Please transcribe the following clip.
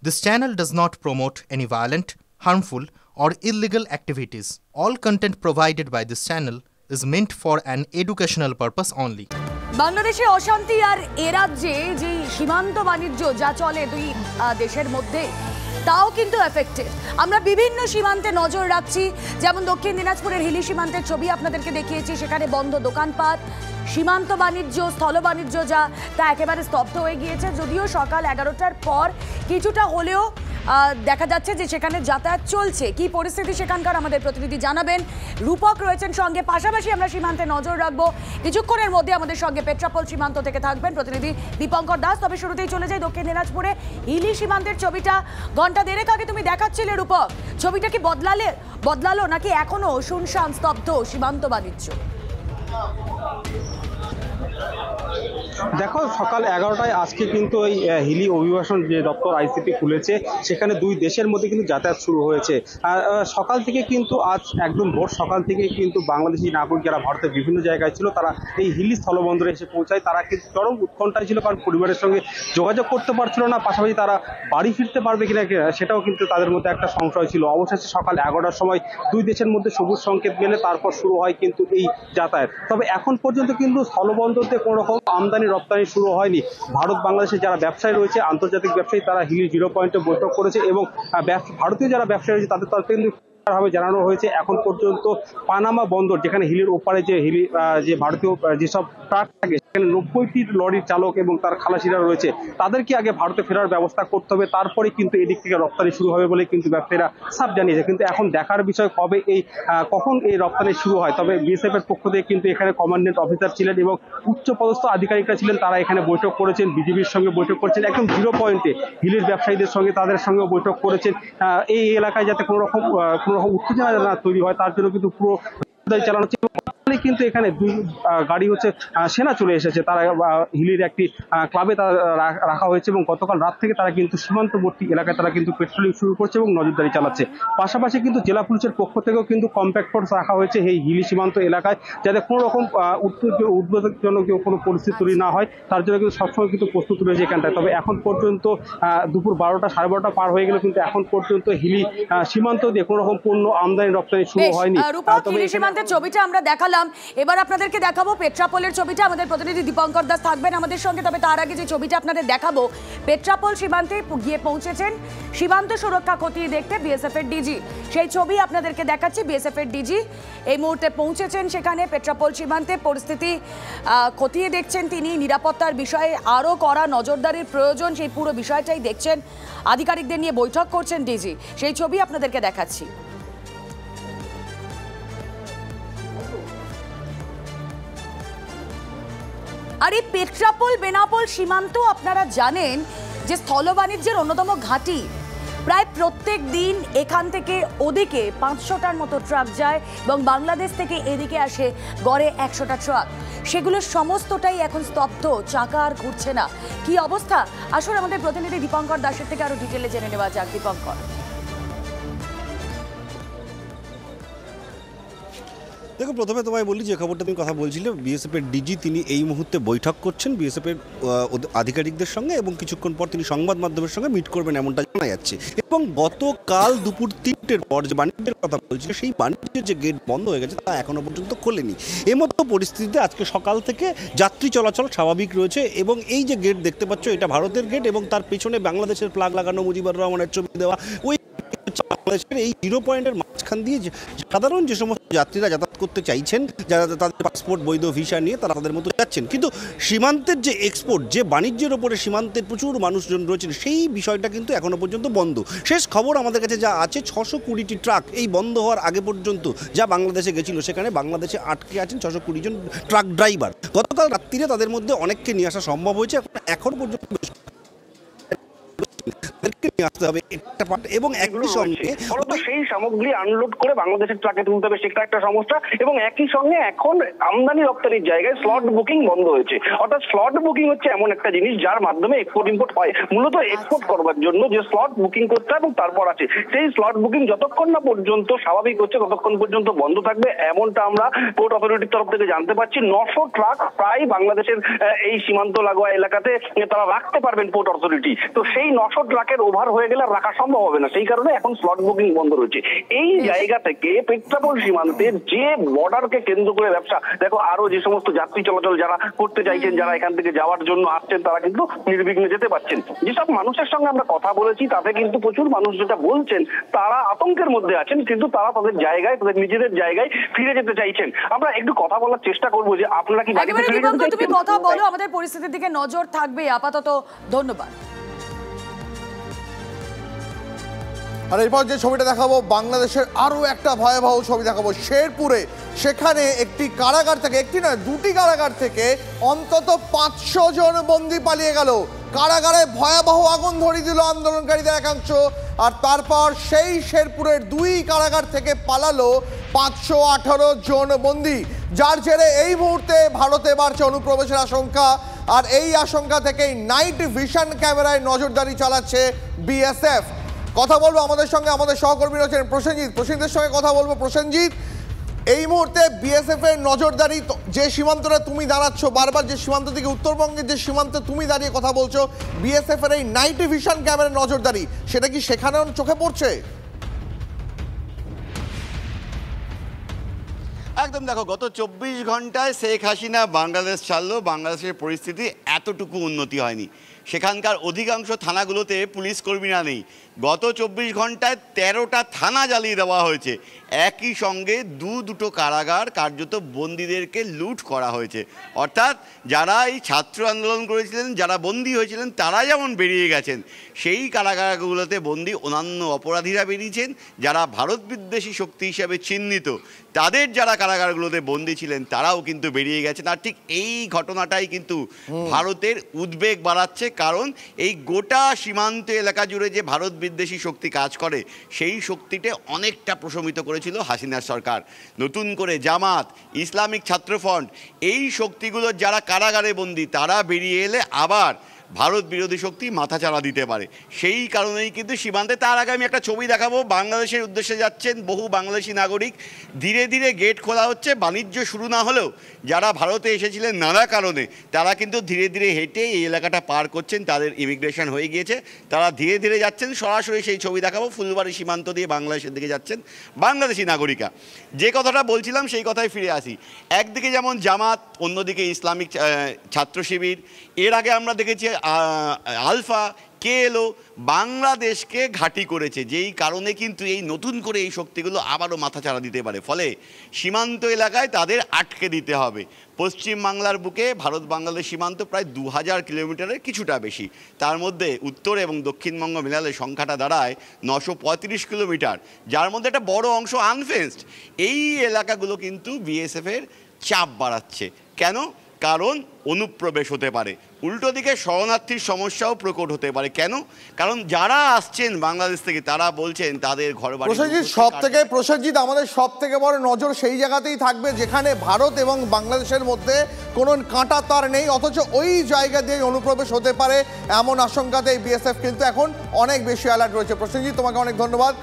This channel does not promote any violent, harmful, or illegal activities. All content provided by this channel is meant for an educational purpose only. বাংলাদেশে অশান্তি আর এ রাজ্যে যে সীমান্ত বাণিজ্য যা চলে দুই দেশের মধ্যে তাও কিন্তু এফেক্টেড। আমরা বিভিন্ন সীমান্তে নজর রাখছি, যেমন দক্ষিণ দিনাজপুরের হিলি সীমান্তের ছবি আপনাদেরকে দেখিয়েছি। সেখানে বন্ধ দোকানপাট, সীমান্ত বাণিজ্য, স্থল বাণিজ্য যা তা একেবারে স্তব্ধ হয়ে গিয়েছে। যদিও সকাল 11টার পর কিছুটা হলেও দেখা যাচ্ছে যে সেখানে যাতায়াত চলছে। কি পরিস্থিতি সেখানকার আমাদের প্রতিনিধি জানাবেন। রূপক রয়েছেন সঙ্গে, পাশাপাশি আমরা সীমান্তে নজর রাখবো। কিছুক্ষণের মধ্যে আমাদের সঙ্গে পেট্রাপোল সীমান্ত থেকে থাকবেন প্রতিনিধি দীপঙ্কর দাস। তবে শুরুতেই চলে যাই দক্ষিণ দিনাজপুরে হিলি সীমান্তের ছবিটা ঘন্টা দেড়েক আগে তুমি দেখাচ্ছিলে রূপক। ছবিটা কি বদলালো নাকি এখনো শুনশান স্তব্ধ সীমান্ত বাণিজ্য? দেখো, সকাল 11টায় আজকে কিন্তু ওই হিলি অভিবাসন যে দপ্তর আইসিপি খুলেছে, সেখানে দুই দেশের মধ্যে কিন্তু যাতায়াত শুরু হয়েছে। আর সকাল থেকে কিন্তু আজ একদম ভোর সকাল থেকে কিন্তু বাংলাদেশি নাগরিক যারা ভারতের বিভিন্ন জায়গায় ছিল তারা এই হিলি স্থলবন্দরে এসে পৌঁছায়। তারা কিন্তু চরম উৎকণ্ঠায় ছিল, কারণ পরিবারের সঙ্গে যোগাযোগ করতে পারছিল না, পাশাপাশি তারা বাড়ি ফিরতে পারবে কিনা সেটাও কিন্তু তাদের মধ্যে একটা সংশয় ছিল। অবশেষে সকাল 11টার সময় দুই দেশের মধ্যে সবুজ সংকেত মেলে তারপর শুরু হয় কিন্তু এই যাতায়াত। তবে এখন পর্যন্ত কিন্তু স্থলবন্দরতে কোনো রকম আমদানি রপ্তানি শুরু হয়নি। ভারত বাংলাদেশের যারা ব্যবসায়ী রয়েছে, আন্তর্জাতিক ব্যবসায়ী, তারা হিলি জিরো পয়েন্টে বৈঠক করেছে এবং ভারতীয় যারা ব্যবসায়ী রয়েছে তাদের তরফে কিন্তু ভাবে জানানো হয়েছে এখন পর্যন্ত পানামা বন্দর, যেখানে হিলির ওপারে যে ভারতীয় যেসব ট্রাক থাকে সেখানে 90টি লরির চালক এবং তার খালাসিরা রয়েছে, তাদেরকে আগে ভারতে ফেরার ব্যবস্থা করতে হবে, তারপরে কিন্তু এদিক থেকে রপ্তানি শুরু হবে বলে কিন্তু ব্যবসায়ীরা সাফ জানিয়েছে। কিন্তু এখন দেখার বিষয় কখন এই রপ্তানি শুরু হয়। তবে বিএসএফ এর পক্ষ থেকে কিন্তু এখানে কমান্ডেন্ট অফিসার ছিলেন এবং উচ্চপদস্থ আধিকারিকরা ছিলেন, তারা এখানে বৈঠক করেছেন, বিজিবির সঙ্গে বৈঠক করেছেন, একদম জিরো পয়েন্টে হিলির ব্যবসায়ীদের সঙ্গে তাদের সঙ্গেও বৈঠক করেছেন। এই এলাকায় যাতে কোনো রকম উত্তেজনা না তৈরি হয় তার জন্য কিন্তু পুরো চালানো হচ্ছে। কিন্তু এখানে দুই গাড়ি সেনা চলে এসেছে, তারা হিলির একটি ক্লাবে তারা রাখা হয়েছে এবং গতকাল রাত থেকে তারা কিন্তু সীমান্তবর্তী এলাকায় তারা কিন্তু পেট্রোলিং শুরু করছে এবং নজরদারি চালাচ্ছে। পাশাপাশি কিন্তু জেলা পুলিশের পক্ষ থেকেও কিন্তু কম্প্যাক্ট ফোর্স রাখা হয়েছে এই হিলি সীমান্ত এলাকায়, যাতে কোনো রকম উদ্বেগজনক কোনো পরিস্থিতি তৈরি না হয় তার জন্য কিন্তু সবসময় কিন্তু প্রস্তুত রয়েছে এখানটায়। তবে এখন পর্যন্ত দুপুর 12টা সাড়ে 12টা পার হয়ে গেলে কিন্তু এখন পর্যন্ত হিলি সীমান্ত দিয়ে কোনো রকম পণ্য আমদানি রপ্তানি শুরু হয়নি। তবে সীমান্তের ছবিটা আমরা দেখালাম, এবার আপনাদেরকে দেখাবো পেট্রাপোলের ছবিটা। আমাদের প্রতিনিধি দীপঙ্কর দাস থাকবেন আমাদের সঙ্গে। তবে তার আগে যে ছবিটা আপনাদের দেখাবো, পেট্রাপোল সীমান্তে গিয়ে পৌঁছেছেন সীমান্ত সুরক্ষা খতিয়ে দেখতে বিএসএফ এর ডিজি। সেই ছবি আপনাদেরকে দেখাচ্ছি। বিএসএফ এর ডিজি এই মুহূর্তে পৌঁছেছেন সেখানে পেট্রাপোল সীমান্তে, পরিস্থিতি খতিয়ে দেখছেন তিনি। নিরাপত্তার বিষয়ে আরও কড়া নজরদারির প্রয়োজন, সেই পুরো বিষয়টাই দেখছেন। আধিকারিকদের নিয়ে বৈঠক করছেন ডিজি, সেই ছবি আপনাদেরকে দেখাচ্ছি। আর এই পেট্রাপোল বেনাপোল সীমান্ত আপনারা জানেন যে স্থল বাণিজ্যের অন্যতম ঘাঁটি। প্রায় প্রত্যেক দিন এখান থেকে ওদিকে 500টার মতো ট্রাক যায় এবং বাংলাদেশ থেকে এদিকে আসে গড়ে 100টা ট্রাক। সেগুলো সমস্তটাই এখন স্তব্ধ, চাকা আর ঘুরছে না। কি অবস্থা আসলে আমাদের প্রতিনিধি দীপঙ্কর দাসের থেকে আরো ডিটেলে জেনে নেওয়া যাক। দীপঙ্কর, দেখো, প্রথমে তোমায় বলি যে খবরটা তুমি কথা বলছিলে, বিএসএফ এর ডিজি তিনি এই মুহূর্তে বৈঠক করছেন বিএসএফ এর আধিকারিকদের সঙ্গে এবং কিছুক্ষণ পর তিনি সংবাদ মাধ্যমের সঙ্গে মিট করবেন এমনটা জানা যাচ্ছে। এবং গতকাল দুপুর 3টের পর যে বাণিজ্যের কথা বলছিল, সেই বাণিজ্যের যে গেট বন্ধ হয়ে গেছে তা এখনো পর্যন্ত খোলেনি। এমতো পরিস্থিতিতে আজকে সকাল থেকে যাত্রী চলাচল স্বাভাবিক রয়েছে এবং এই যে গেট দেখতে পাচ্ছ এটা ভারতের গেট এবং তার পেছনে বাংলাদেশের ফ্ল্যাগ লাগানো মুজিবুর রহমানের ছবি দেওয়া ওই বাংলাদেশের এই জিরো পয়েন্টের মাঝখান দিয়ে সাধারণ যে সমস্ত যাত্রীরা যাতায়াত করতে চাইছেন, যারা তাদের পাসপোর্ট বৈধ ভিসা নিয়ে তারা তাদের মতো যাচ্ছেন। কিন্তু সীমান্তের যে এক্সপোর্ট, যে বাণিজ্যের ওপরে সীমান্তের প্রচুর মানুষজন রয়েছেন, সেই বিষয়টা কিন্তু এখনো পর্যন্ত বন্ধ। শেষ খবর আমাদের কাছে যা আছে, 620টি ট্রাক এই বন্ধ হওয়ার আগে পর্যন্ত যা বাংলাদেশে গেছিল, সেখানে বাংলাদেশে আটকে আছেন 620 জন ট্রাক ড্রাইভার। গতকাল রাত্রিরে তাদের মধ্যে অনেককে নিয়ে আসা সম্ভব হয়েছে। এখন পর্যন্ত আসতে হবে একটা পার্ট এবং একই সঙ্গে সেই সামগ্রী আনলোড করে বাংলাদেশের ট্রাকে তুলতে হবে, সেটা একটা সমস্যা। এবং একই সঙ্গে এখন আমদানি রপ্তানির জায়গায় স্লট বুকিং বন্ধ হয়েছে। অর্থাৎ স্লট বুকিং হচ্ছে এমন একটা জিনিস যার মাধ্যমে এক্সপোর্ট ইম্পোর্ট হয়। মূলত এক্সপোর্ট করবার জন্য যে স্লট বুকিং করতে হয় এবং তারপর আছে, সেই স্লট বুকিং যতক্ষণ না পর্যন্ত স্বাভাবিক হচ্ছে ততক্ষণ পর্যন্ত বন্ধ থাকবে, এমনটা আমরা পোর্ট অথরিটির তরফ থেকে জানতে পারছি। 900 ট্রাক প্রায় বাংলাদেশের এই সীমান্ত লাগোয়া এলাকাতে তারা রাখতে পারবেন পোর্ট অথরিটি। তো সেই 900 ট্রাকে ট্রাকের ওভার হয়ে গেলে রাখা সম্ভব হবে না, সেই কারণে এখন স্লট বুকিং বন্ধ রয়েছে। এই জায়গা থেকে পেট্রাপোল সীমান্তের যে বর্ডারকে কেন্দ্র করে ব্যবসা, দেখো আরো যে সমস্ত যাত্রী চলাচল যারা করতে চাইছেন, যারা এখান থেকে যাওয়ার জন্য আসছেন, তারা কিন্তু নির্বিঘ্নে যেতে পারছেন। যেসব মানুষের সঙ্গে আমরা কথা বলেছি তাতে কিন্তু প্রচুর মানুষ যেটা বলছেন, তারা আতঙ্কের মধ্যে আছেন, কিন্তু তারা তাদের জায়গায়, তাদের নিজেদের জায়গায় ফিরে যেতে চাইছেন। আমরা একটু কথা বলার চেষ্টা করবো যে আপনারা কি বাড়িতে ফিরে যেতে চাইছেন? তুমি কথা বলো, আমাদের পরিস্থিতির দিকে নজর থাকবে আপাতত। ধন্যবাদ। আর এরপর যে ছবিটা দেখাবো, বাংলাদেশের আরও একটা ভয়াবহ ছবি দেখাবো শেরপুরে। সেখানে একটি কারাগার থেকে, একটি নয় দুটি কারাগার থেকে অন্তত 500 জন বন্দী পালিয়ে গেল। কারাগারে ভয়াবহ আগুন ধরিয়ে দিল আন্দোলনকারীদের একাংশ। আর তারপর সেই শেরপুরের 2 কারাগার থেকে পালালো 518 জন বন্দী, যার জেরে এই মুহূর্তে ভারতে বাড়ছে অনুপ্রবেশের আশঙ্কা। আর এই আশঙ্কা থেকেই নাইট ভিশন ক্যামেরায় নজরদারি চালাচ্ছে বিএসএফ। কথা বলবো আমাদের সঙ্গে, আমাদের সহকর্মী রয়েছেন প্রসেনজিৎ। প্রসেনজিতের সঙ্গে কথা বলবো। প্রসেনজিৎ, এই মুহূর্তে বিএসএফ এর নজরদারি, যে সীমান্তটা তুমি দাঁড়াচ্ছ বারবার, যে সীমান্ত থেকে উত্তরবঙ্গের যে সীমান্তে তুমি দাঁড়িয়ে কথা বলছো, বিএসএফ এর এই নাইট ভিশন ক্যামেরার নজরদারি, সেটা কি সেখানেও চোখে পড়ছে? একদম, দেখো গত 24 ঘন্টায় শেখ হাসিনা বাংলাদেশ ছাড়লো, বাংলাদেশের পরিস্থিতি এতটুকু উন্নতি হয়নি। সেখানকার অধিকাংশ থানাগুলোতে পুলিশ কর্মীরা নেই। গত 24 ঘন্টায় 13টা থানা জ্বালিয়ে দেওয়া হয়েছে। একই সঙ্গে দুটো কারাগার কার্যত বন্দীদেরকে লুট করা হয়েছে। অর্থাৎ যারা এই ছাত্র আন্দোলন করেছিলেন, যারা বন্দী হয়েছিলেন, তারা যেমন বেরিয়ে গেছেন, সেই কারাগারগুলোতে বন্দী অন্যান্য অপরাধীরা বেরিয়েছেন, যারা ভারত বিদ্বেষী শক্তি হিসাবে চিহ্নিত তাদের যারা কারাগারগুলোতে বন্দী ছিলেন তারাও কিন্তু বেরিয়ে গেছেন। আর ঠিক এই ঘটনাটাই কিন্তু ভারতের উদ্বেগ বাড়াচ্ছে, কারণ এই গোটা সীমান্ত এলাকা জুড়ে যে ভারত বিদ্বেষী শক্তি কাজ করে, সেই শক্তিটা অনেকটা প্রশমিত করেছিল হাসিনার সরকার। নতুন করে জামাত, ইসলামিক ছাত্রফ্রন্ট, এই শক্তিগুলোর যারা কারাগারে বন্দী, তারা বেরিয়ে এলে আবার ভারত বিরোধী শক্তি মাথাচাড়া দিতে পারে। সেই কারণেই কিন্তু সীমান্তে, তার আগে আমি একটা ছবি দেখাবো, বাংলাদেশের উদ্দেশ্যে যাচ্ছেন বহু বাংলাদেশি নাগরিক। ধীরে ধীরে গেট খোলা হচ্ছে, বাণিজ্য শুরু না হলেও যারা ভারতে এসেছিলেন নানা কারণে, তারা কিন্তু ধীরে ধীরে হেঁটে এই এলাকাটা পার করছেন, তাদের ইমিগ্রেশন হয়ে গিয়েছে, তারা ধীরে ধীরে যাচ্ছেন। সরাসরি সেই ছবি দেখাবো, ফুলবাড়ি সীমান্ত দিয়ে বাংলাদেশের দিকে যাচ্ছেন বাংলাদেশি নাগরিকা। যে কথাটা বলছিলাম সেই কথায় ফিরে আসি। একদিকে যেমন জামাত, অন্যদিকে ইসলামিক ছাত্র শিবির, এর আগে আমরা দেখেছি আলফা, কেএলও বাংলাদেশকে ঘাঁটি করেছে, যেই কারণে কিন্তু এই নতুন করে এই শক্তিগুলো আবারও মাথাচাড়া দিতে পারে। ফলে সীমান্ত এলাকায় তাদের আটকে দিতে হবে। পশ্চিম বাংলার বুকে ভারত বাংলাদেশ সীমান্ত প্রায় 2000 কিলোমিটারের কিছুটা বেশি, তার মধ্যে উত্তর এবং দক্ষিণবঙ্গ মিলালে সংখ্যাটা দাঁড়ায় 935 কিলোমিটার, যার মধ্যে একটা বড় অংশ আনফেন্সড। এই এলাকাগুলো কিন্তু বিএসএফের চাপ বাড়াচ্ছে। কেন? কারণ অনুপ্রবেশ হতে পারে, উল্টো দিকে শরণার্থীর সমস্যাও প্রকট হতে পারে। কেন? কারণ যারা আসছেন বাংলাদেশ থেকে তারা বলছেন তাদের ঘর বাড়ি। প্রসেনজিৎ, আমাদের সব থেকে বড় নজর সেই জায়গাতেই থাকবে যেখানে ভারত এবং বাংলাদেশের মধ্যে কোনো কাঁটা তার নেই, অথচ ওই জায়গা দিয়ে অনুপ্রবেশ হতে পারে এমন আশঙ্কাতেই বিএসএফ কিন্তু এখন অনেক বেশি অ্যালার্ট রয়েছে। প্রসেনজিৎ, তোমাকে অনেক ধন্যবাদ।